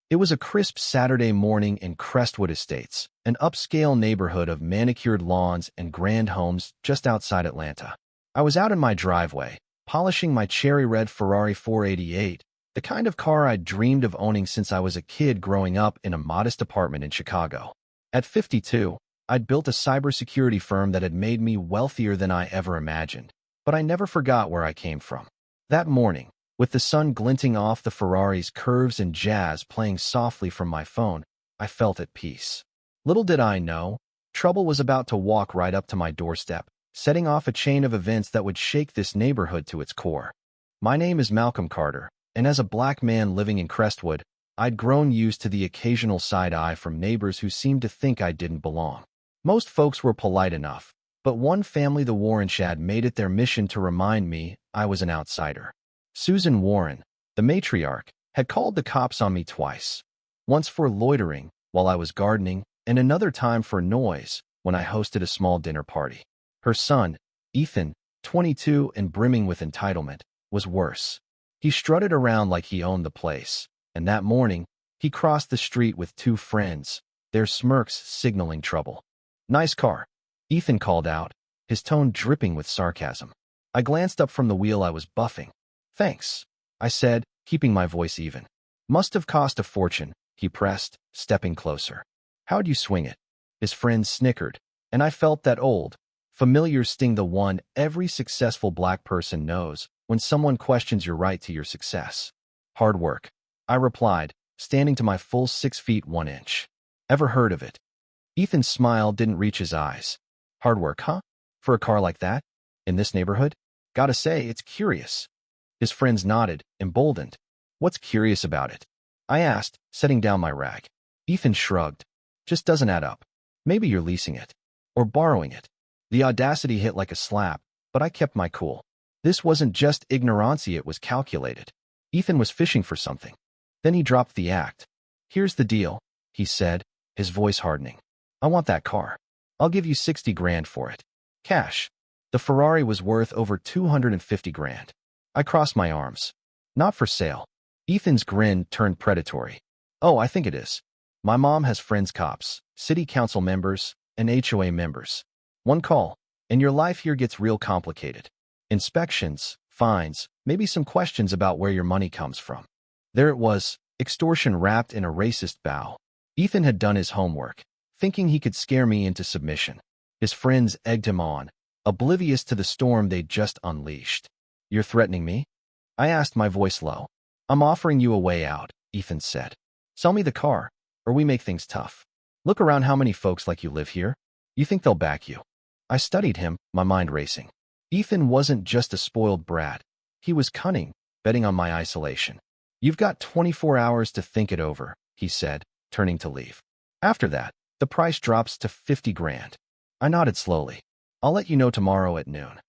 It was a crisp Saturday morning in Crestwood Estates, an upscale neighborhood of manicured lawns and grand homes just outside Atlanta. I was out in my driveway, polishing my cherry-red Ferrari 488, the kind of car I'd dreamed of owning since I was a kid growing up in a modest apartment in Chicago. At 52, I'd built a cybersecurity firm that had made me wealthier than I ever imagined, but I never forgot where I came from. That morning, with the sun glinting off the Ferrari's curves and jazz playing softly from my phone, I felt at peace. Little did I know, trouble was about to walk right up to my doorstep, setting off a chain of events that would shake this neighborhood to its core. My name is Malcolm Carter, and as a black man living in Crestwood, I'd grown used to the occasional side eye from neighbors who seemed to think I didn't belong. Most folks were polite enough, but one family, the Warrens, had made it their mission to remind me I was an outsider. Susan Warren, the matriarch, had called the cops on me twice. Once for loitering while I was gardening, and another time for noise when I hosted a small dinner party. Her son, Ethan, 22 and brimming with entitlement, was worse. He strutted around like he owned the place, and that morning, he crossed the street with two friends, their smirks signaling trouble. "Nice car," Ethan called out, his tone dripping with sarcasm. I glanced up from the wheel I was buffing. "Thanks," I said, keeping my voice even. "Must have cost a fortune," he pressed, stepping closer. "How'd you swing it?" His friends snickered, and I felt that old, familiar sting, the one every successful black person knows when someone questions your right to your success. "Hard work," I replied, standing to my full 6 feet 1 inch. "Ever heard of it?" Ethan's smile didn't reach his eyes. "Hard work, huh? For a car like that? In this neighborhood? Gotta say, it's curious." His friends nodded, emboldened. "What's curious about it?" I asked, setting down my rag. Ethan shrugged. "Just doesn't add up. Maybe you're leasing it. Or borrowing it." The audacity hit like a slap, but I kept my cool. This wasn't just ignorancy, it was calculated. Ethan was fishing for something. Then he dropped the act. "Here's the deal," he said, his voice hardening. "I want that car. I'll give you 60 grand for it. Cash." The Ferrari was worth over 250 grand. I crossed my arms. "Not for sale." Ethan's grin turned predatory. "Oh, I think it is. My mom has friends cops, city council members, and HOA members. One call, and your life here gets real complicated. Inspections, fines, maybe some questions about where your money comes from." There it was, extortion wrapped in a racist bow. Ethan had done his homework, thinking he could scare me into submission. His friends egged him on, oblivious to the storm they'd just unleashed. "You're threatening me?" I asked, my voice low. "I'm offering you a way out," Ethan said. "Sell me the car, or we make things tough. Look around how many folks like you live here. You think they'll back you?" I studied him, my mind racing. Ethan wasn't just a spoiled brat. He was cunning, betting on my isolation. "You've got 24 hours to think it over," he said, turning to leave. "After that, the price drops to 50 grand. I nodded slowly. "I'll let you know tomorrow at noon."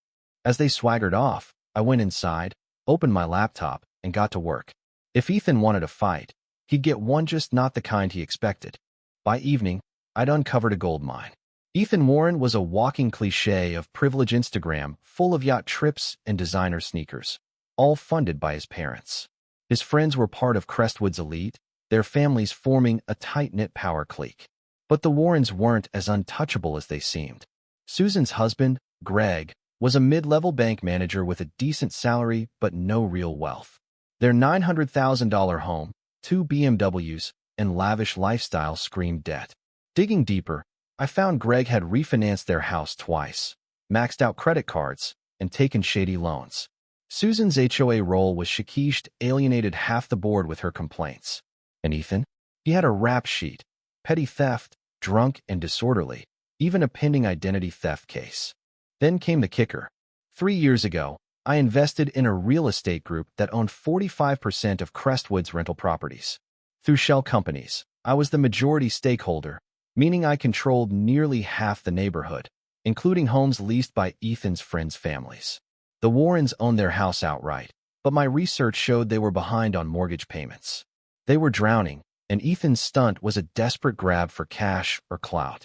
As they swaggered off, I went inside, opened my laptop, and got to work. If Ethan wanted a fight, he'd get one, just not the kind he expected. By evening, I'd uncovered a gold mine. Ethan Warren was a walking cliché of privilege Instagram, full of yacht trips and designer sneakers, all funded by his parents. His friends were part of Crestwood's elite, their families forming a tight-knit power clique. But the Warrens weren't as untouchable as they seemed. Susan's husband, Greg, was a mid-level bank manager with a decent salary but no real wealth. Their $900,000 home, 2 BMWs, and lavish lifestyle screamed debt. Digging deeper, I found Greg had refinanced their house twice, maxed out credit cards, and taken shady loans. Susan's HOA role was Shakished, alienated half the board with her complaints. And Ethan? He had a rap sheet: petty theft, drunk and disorderly, even a pending identity theft case. Then came the kicker. 3 years ago, I invested in a real estate group that owned 45% of Crestwood's rental properties. Through shell companies, I was the majority stakeholder, meaning I controlled nearly half the neighborhood, including homes leased by Ethan's friends' families. The Warrens owned their house outright, but my research showed they were behind on mortgage payments. They were drowning, and Ethan's stunt was a desperate grab for cash or clout.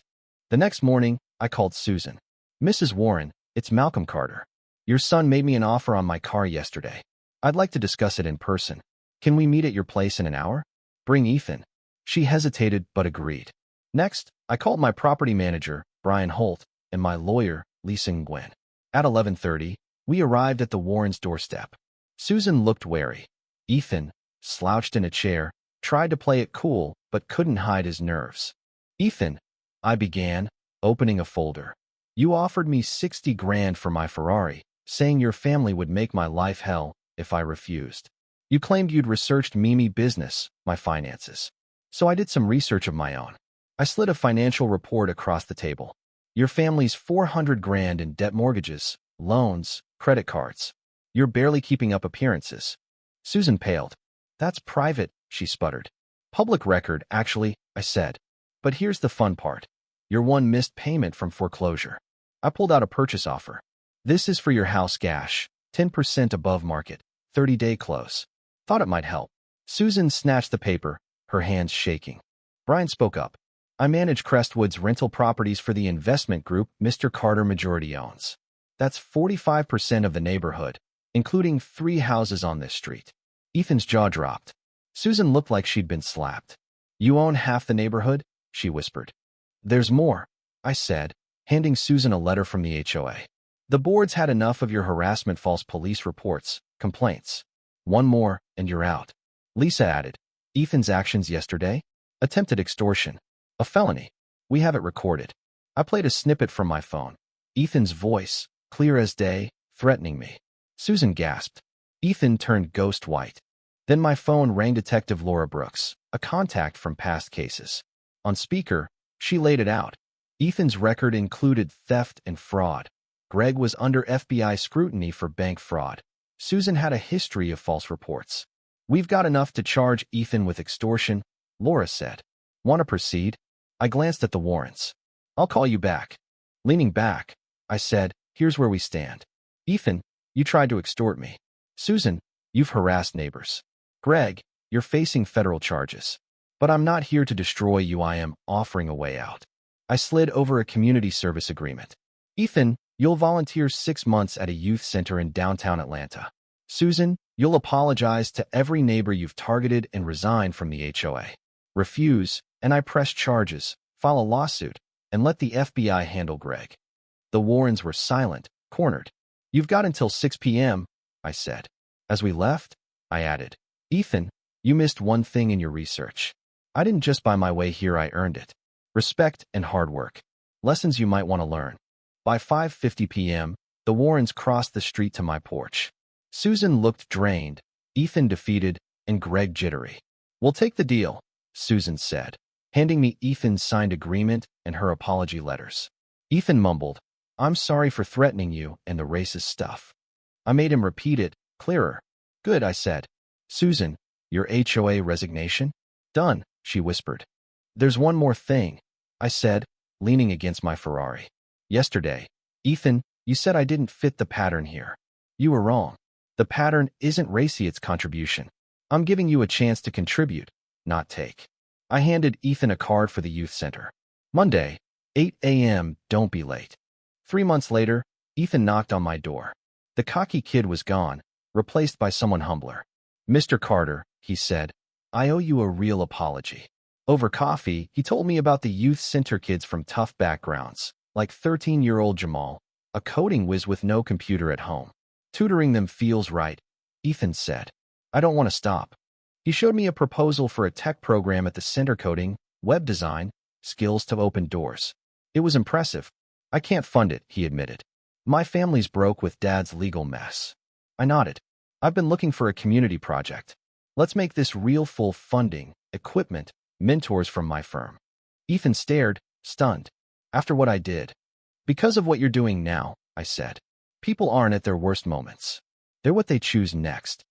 The next morning, I called Susan. "Mrs. Warren, it's Malcolm Carter. Your son made me an offer on my car yesterday. I'd like to discuss it in person. Can we meet at your place in an hour?" Bring Ethan. She hesitated but agreed. Next, I called my property manager, Brian Holt, and my lawyer, Lisa Nguyen. At 11:30, we arrived at the Warrens' doorstep. Susan looked wary. Ethan, slouched in a chair, tried to play it cool but couldn't hide his nerves. Ethan, I began, opening a folder. You offered me 60 grand for my Ferrari, saying your family would make my life hell if I refused. You claimed you'd researched Mimi business, my finances. So I did some research of my own. I slid a financial report across the table. Your family's 400 grand in debt mortgages, loans, credit cards. You're barely keeping up appearances. Susan paled. That's private, she sputtered. Public record, actually, I said. But here's the fun part. Your one missed payment from foreclosure. I pulled out a purchase offer. This is for your house cash, 10% above market, 30-day close. Thought it might help. Susan snatched the paper, her hands shaking. Brian spoke up. I manage Crestwood's rental properties for the investment group Mr. Carter majority owns. That's 45% of the neighborhood, including 3 houses on this street. Ethan's jaw dropped. Susan looked like she'd been slapped. You own half the neighborhood? She whispered. There's more, I said, handing Susan a letter from the HOA. The board's had enough of your harassment, false police reports, complaints. One more, and you're out. Lisa added. Ethan's actions yesterday? Attempted extortion. A felony. We have it recorded. I played a snippet from my phone. Ethan's voice, clear as day, threatening me. Susan gasped. Ethan turned ghost white. Then my phone rang Detective Laura Brooks, a contact from past cases. On speaker, she laid it out. Ethan's record included theft and fraud. Greg was under FBI scrutiny for bank fraud. Susan had a history of false reports. We've got enough to charge Ethan with extortion, Laura said. Want to proceed? I glanced at the warrants. I'll call you back. Leaning back, I said, here's where we stand. Ethan, you tried to extort me. Susan, you've harassed neighbors. Greg, you're facing federal charges. But I'm not here to destroy you, I am offering a way out. I slid over a community service agreement. Ethan, you'll volunteer 6 months at a youth center in downtown Atlanta. Susan, you'll apologize to every neighbor you've targeted and resign from the HOA. Refuse, and I press charges, file a lawsuit, and let the FBI handle Greg. The Warrens were silent, cornered. You've got until 6 p.m., I said. As we left, I added, Ethan, you missed one thing in your research. I didn't just buy my way here, I earned it. Respect and hard work. Lessons you might want to learn. By 5:50 p.m., the Warrens crossed the street to my porch. Susan looked drained, Ethan defeated, and Greg jittery. We'll take the deal, Susan said, handing me Ethan's signed agreement and her apology letters. Ethan mumbled, I'm sorry for threatening you and the racist stuff. I made him repeat it, clearer. Good, I said. Susan, your HOA resignation? Done, she whispered. There's one more thing, I said, leaning against my Ferrari. Yesterday, Ethan, you said I didn't fit the pattern here. You were wrong. The pattern isn't racy, it's contribution. I'm giving you a chance to contribute, not take. I handed Ethan a card for the youth center. Monday, 8 a.m., don't be late. 3 months later, Ethan knocked on my door. The cocky kid was gone, replaced by someone humbler. Mr. Carter, he said, I owe you a real apology. Over coffee, he told me about the youth center kids from tough backgrounds, like 13-year-old Jamal, a coding whiz with no computer at home. Tutoring them feels right, Ethan said. I don't want to stop. He showed me a proposal for a tech program at the center, coding, web design, skills to open doors. It was impressive. I can't fund it, he admitted. My family's broke with Dad's legal mess. I nodded. I've been looking for a community project. Let's make this real, full funding, equipment, mentors from my firm. Ethan stared, stunned. After what I did. Because of what you're doing now, I said. People aren't at their worst moments. They're what they choose next.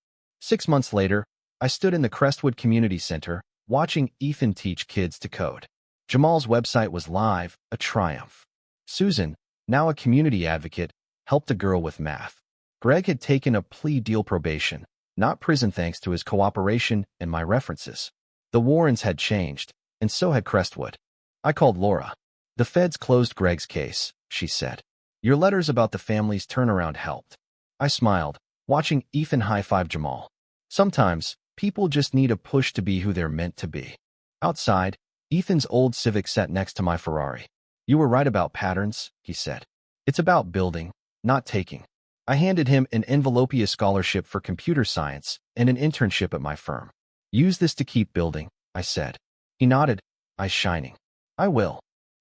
6 months later, I stood in the Crestwood Community Center, watching Ethan teach kids to code. Jamal's website was live, a triumph. Susan, now a community advocate, helped a girl with math. Greg had taken a plea deal probation, not prison, thanks to his cooperation and my references. The Warrens had changed, and so had Crestwood. I called Laura. The feds closed Greg's case, she said. Your letters about the family's turnaround helped. I smiled, watching Ethan high-five Jamal. Sometimes, People just need a push to be who they're meant to be. Outside, Ethan's old Civic sat next to my Ferrari. You were right about patterns, he said. It's about building, not taking. I handed him an envelopia scholarship for computer science and an internship at my firm. Use this to keep building, I said. He nodded, eyes shining. I will.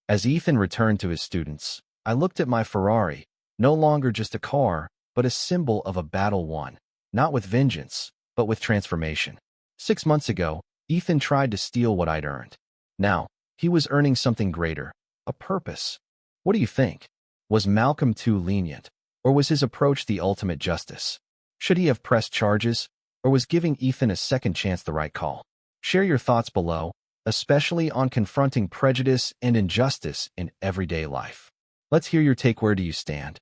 As Ethan returned to his students, I looked at my Ferrari, no longer just a car, but a symbol of a battle won, not with vengeance, but with transformation. 6 months ago, Ethan tried to steal what I'd earned. Now, he was earning something greater, a purpose. What do you think? Was Malcolm too lenient? Or was his approach the ultimate justice? Should he have pressed charges? Or was giving Ethan a second chance the right call? Share your thoughts below, especially on confronting prejudice and injustice in everyday life. Let's hear your take. Where do you stand?